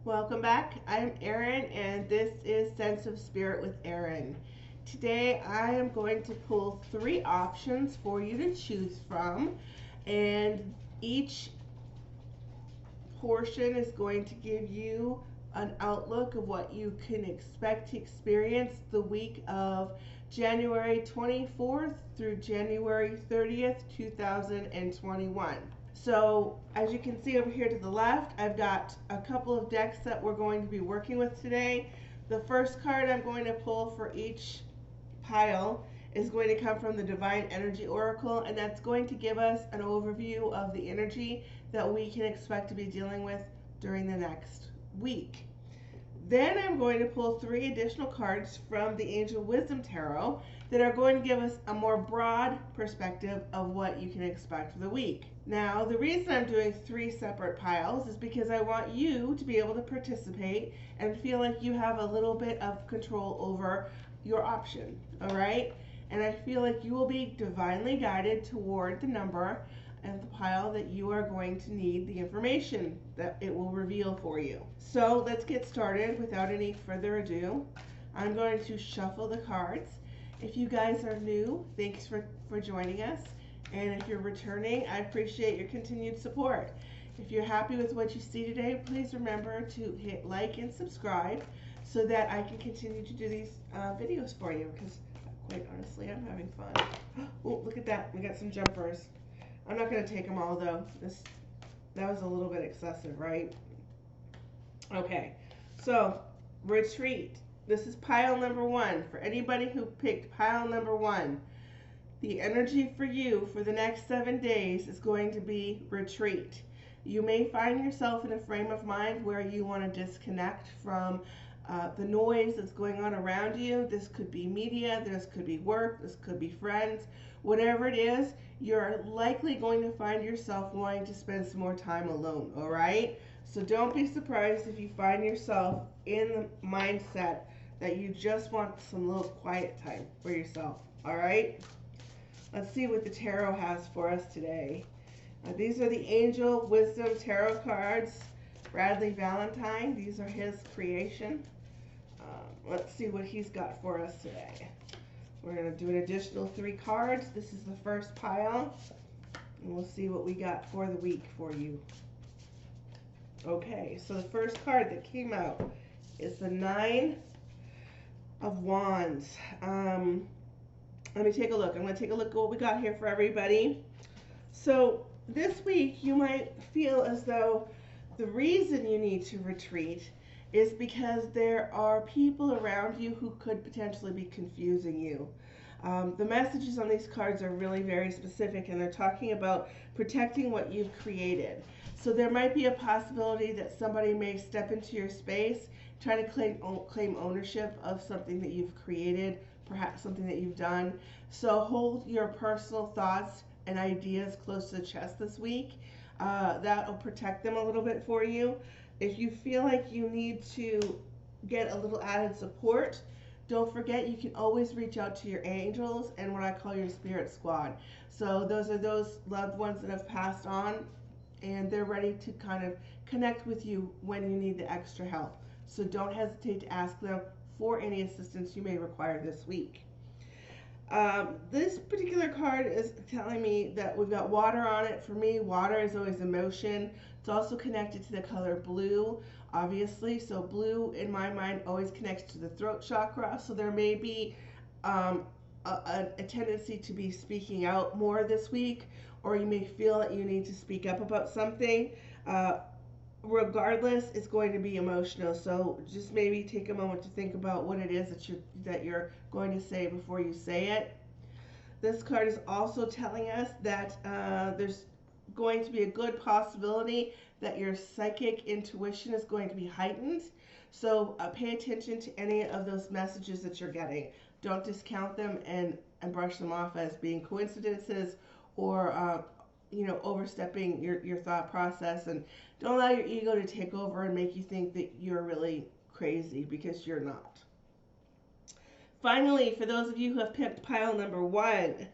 Welcome back. I'm Erin, and this is Sense of Spirit with Erin. Today, I am going to pull three options for you to choose from, and each portion is going to give you an outlook of what you can expect to experience the week of January 24th through January 30th, 2021. So as you can see over here to the left, I've got a couple of decks that we're going to be working with today. The first card I'm going to pull for each pile is going to come from the Divine Energy Oracle, and that's going to give us an overview of the energy that we can expect to be dealing with during the next week. Then I'm going to pull three additional cards from the Angel Wisdom Tarot that are going to give us a more broad perspective of what you can expect for the week. Now, the reason I'm doing three separate piles is because I want you to be able to participate and feel like you have a little bit of control over your option, all right? And I feel like you will be divinely guided toward the number and the pile that you are going to need the information that it will reveal for you. So let's get started without any further ado. I'm going to shuffle the cards. If you guys are new, thanks for joining us. And if you're returning, I appreciate your continued support. If you're happy with what you see today, please remember to hit like and subscribe so that I can continue to do these videos for you, because quite honestly, I'm having fun. Oh, look at that. We got some jumpers. I'm not going to take them all, though. That was a little bit excessive, right? Okay, so retreat. This is pile number one. For anybody who picked pile number one, the energy for you for the next 7 days is going to be retreat. You may find yourself in a frame of mind where you want to disconnect from the noise that's going on around you. This could be media, this could be work, this could be friends. Whatever it is, you're likely going to find yourself wanting to spend some more time alone, all right? So don't be surprised if you find yourself in the mindset that you just want some little quiet time for yourself, all right? Let's see what the tarot has for us today. These are the Angel Wisdom Tarot cards. Bradley Valentine, these are his creation. Let's see what he's got for us today. We're going to do an additional three cards. This is the first pile, and we'll see what we got for the week for you. Okay, so the first card that came out is the Nine of Wands. Let me take a look. I'm going to take a look at what we got here for everybody. So this week you might feel as though the reason you need to retreat is because there are people around you who could potentially be confusing you. The messages on these cards are really very specific, and they're talking about protecting what you've created. So there might be a possibility that somebody may step into your space, try to claim ownership of something that you've created, perhaps something that you've done. So hold your personal thoughts and ideas close to the chest this week. That'll protect them a little bit for you. If you feel like you need to get a little added support, don't forget you can always reach out to your angels and what I call your spirit squad. So those are those loved ones that have passed on, and they're ready to kind of connect with you when you need the extra help. So don't hesitate to ask them for any assistance you may require this week. This particular card is telling me that we've got water on it. For me, water is always emotion. It's also connected to the color blue, obviously. So blue, in my mind, always connects to the throat chakra. So there may be a tendency to be speaking out more this week, or you may feel that you need to speak up about something. Regardless, it's going to be emotional. So just maybe take a moment to think about what it is that you're going to say before you say it. This card is also telling us that there's going to be a good possibility that your psychic intuition is going to be heightened. So pay attention to any of those messages that you're getting. Don't discount them and brush them off as being coincidences or overstepping your thought process, and don't allow your ego to take over and make you think that you're really crazy, because you're not. Finally, for those of you who have picked pile number one,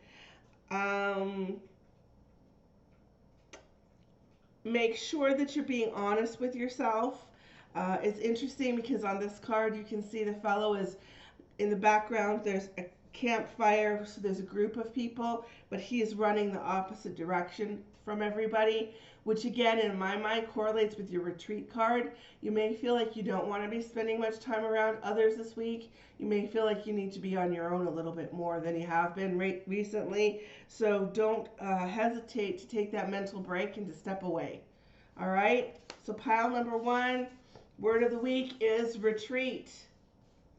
make sure that you're being honest with yourself. It's interesting because on this card you can see the fellow is in the background. There's a campfire, so there's a group of people, but he is running the opposite direction from everybody, which again in my mind correlates with your retreat card. You may feel like you don't want to be spending much time around others this week. You may feel like you need to be on your own a little bit more than you have been recently, so don't hesitate to take that mental break and to step away. All right, so pile number one, word of the week is retreat.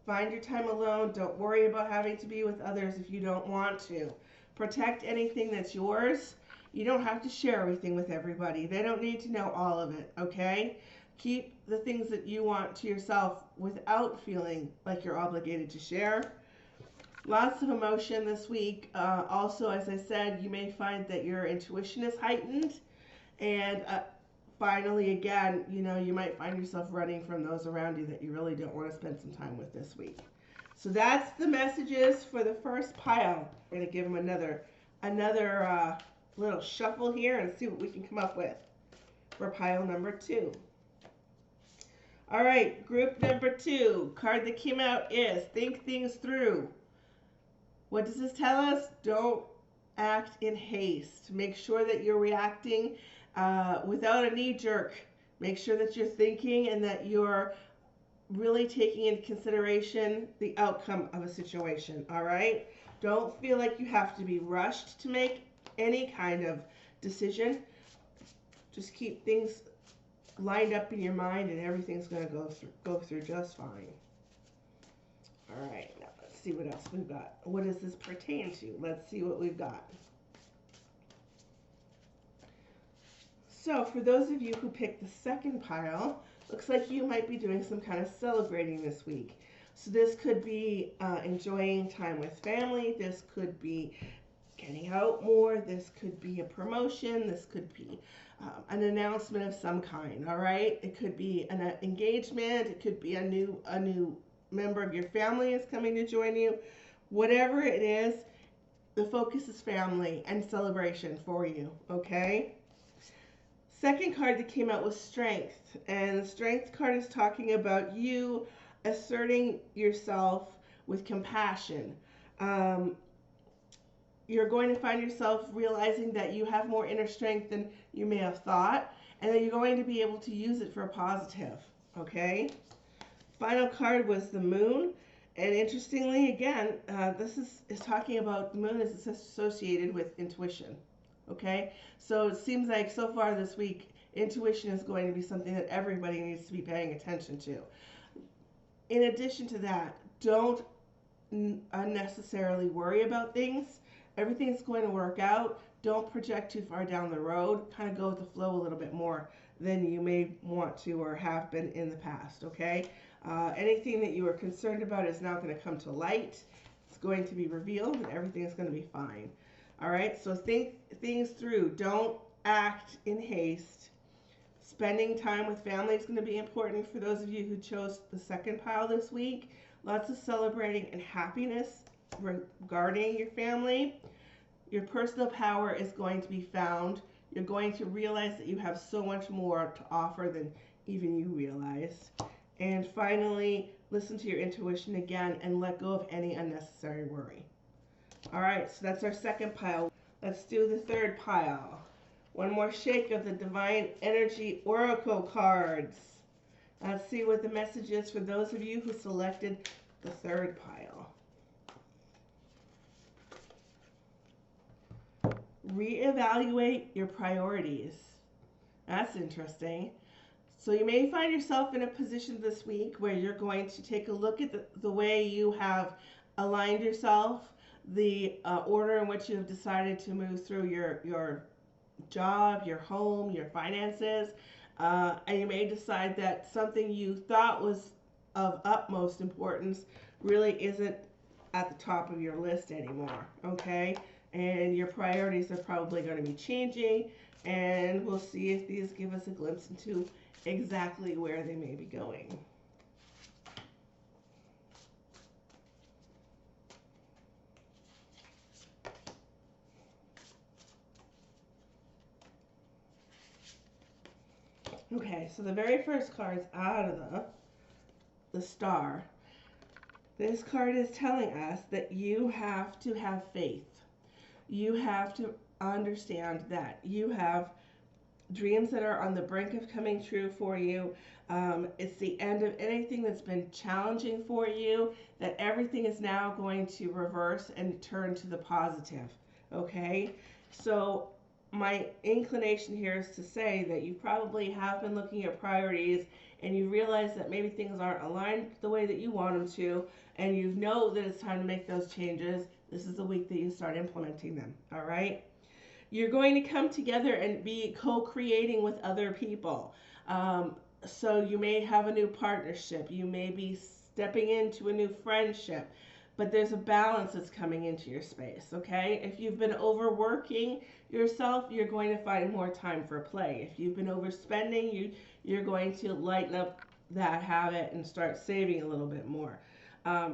Find your time alone. Don't worry about having to be with others if you don't want to. Protect anything that's yours. You don't have to share everything with everybody. They don't need to know all of it, okay? Keep the things that you want to yourself without feeling like you're obligated to share. Lots of emotion this week. Also, as I said, you may find that your intuition is heightened. And finally, again, you might find yourself running from those around you that you really don't want to spend some time with this week. So that's the messages for the first pile. We're going to give them another little shuffle here and see what we can come up with for pile number two. All right, group number two. Card that came out is Think Things Through. What does this tell us? Don't act in haste. Make sure that you're reacting without a knee jerk. Make sure that you're thinking and that you're really taking into consideration the outcome of a situation, all right? Don't feel like you have to be rushed to make any kind of decision. Just keep things lined up in your mind and everything's going to go through just fine. All right, now let's see what else we've got. What does this pertain to? Let's see what we've got. So for those of you who picked the second pile, looks like you might be doing some kind of celebrating this week. So this could be enjoying time with family. This could be getting out more. This could be a promotion. This could be an announcement of some kind. All right. It could be an engagement. It could be a new member of your family is coming to join you. Whatever it is, the focus is family and celebration for you. Okay. Second card that came out was Strength, and the Strength card is talking about you asserting yourself with compassion. You're going to find yourself realizing that you have more inner strength than you may have thought, and that you're going to be able to use it for a positive, okay? Final card was the Moon, and interestingly, again, this is talking about the Moon is associated with intuition. Okay, so it seems like so far this week, intuition is going to be something that everybody needs to be paying attention to. In addition to that, don't unnecessarily worry about things. Everything's going to work out. Don't project too far down the road. Kind of go with the flow a little bit more than you may want to or have been in the past, okay? Anything that you were concerned about is now going to come to light. It's going to be revealed and everything is going to be fine. All right, so think things through. Don't act in haste. Spending time with family is going to be important for those of you who chose the second pile this week. Lots of celebrating and happiness regarding your family. Your personal power is going to be found. You're going to realize that you have so much more to offer than even you realize. And finally, listen to your intuition again and let go of any unnecessary worry. All right, so that's our second pile. Let's do the third pile. One more shake of the Divine Energy Oracle cards. Let's see what the message is for those of you who selected the third pile. Reevaluate your priorities. That's interesting. So you may find yourself in a position this week where you're going to take a look at the way you have aligned yourself, the order in which you have decided to move through your job, your home, your finances, and you may decide that something you thought was of utmost importance really isn't at the top of your list anymore, okay? And your priorities are probably going to be changing, and we'll see if these give us a glimpse into exactly where they may be going. Okay, so the very first card's out of the star. This card is telling us that you have to have faith. You have to understand that you have dreams that are on the brink of coming true for you. It's the end of anything that's been challenging for you, that everything is now going to reverse and turn to the positive. Okay? So, my inclination here is to say that you probably have been looking at priorities and you realize that maybe things aren't aligned the way that you want them to, and you know that it's time to make those changes. This is the week that you start implementing them. All right? You're going to come together and be co-creating with other people. So you may have a new partnership. You may be stepping into a new friendship. But there's a balance that's coming into your space, okay? If you've been overworking yourself, you're going to find more time for play. If you've been overspending, you're going to lighten up that habit and start saving a little bit more.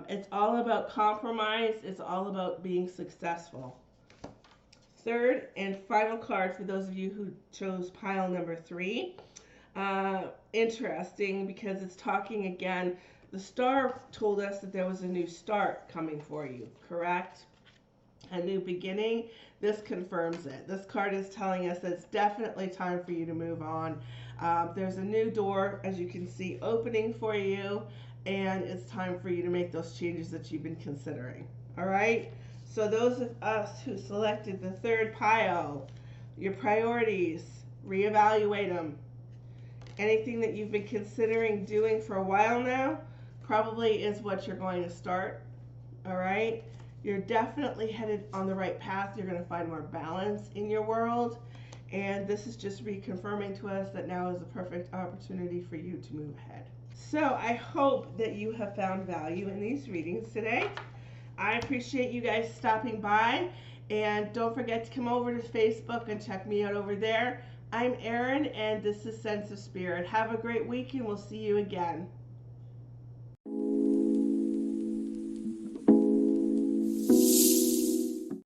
It's all about compromise. It's all about being successful. Third and final card for those of you who chose pile number 3. Interesting because it's talking again. The star told us that there was a new start coming for you, correct? A new beginning. This confirms it. This card is telling us that it's definitely time for you to move on. There's a new door, as you can see, opening for you, and it's time for you to make those changes that you've been considering. All right? So those of us who selected the third pile, your priorities, reevaluate them. Anything that you've been considering doing for a while now probably is what you're going to start. All right? You're definitely headed on the right path. You're going to find more balance in your world. And this is just reconfirming to us that now is the perfect opportunity for you to move ahead. So I hope that you have found value in these readings today. I appreciate you guys stopping by, and don't forget to come over to Facebook and check me out over there. I'm Erin, and this is Sense of Spirit. Have a great week, and we'll see you again.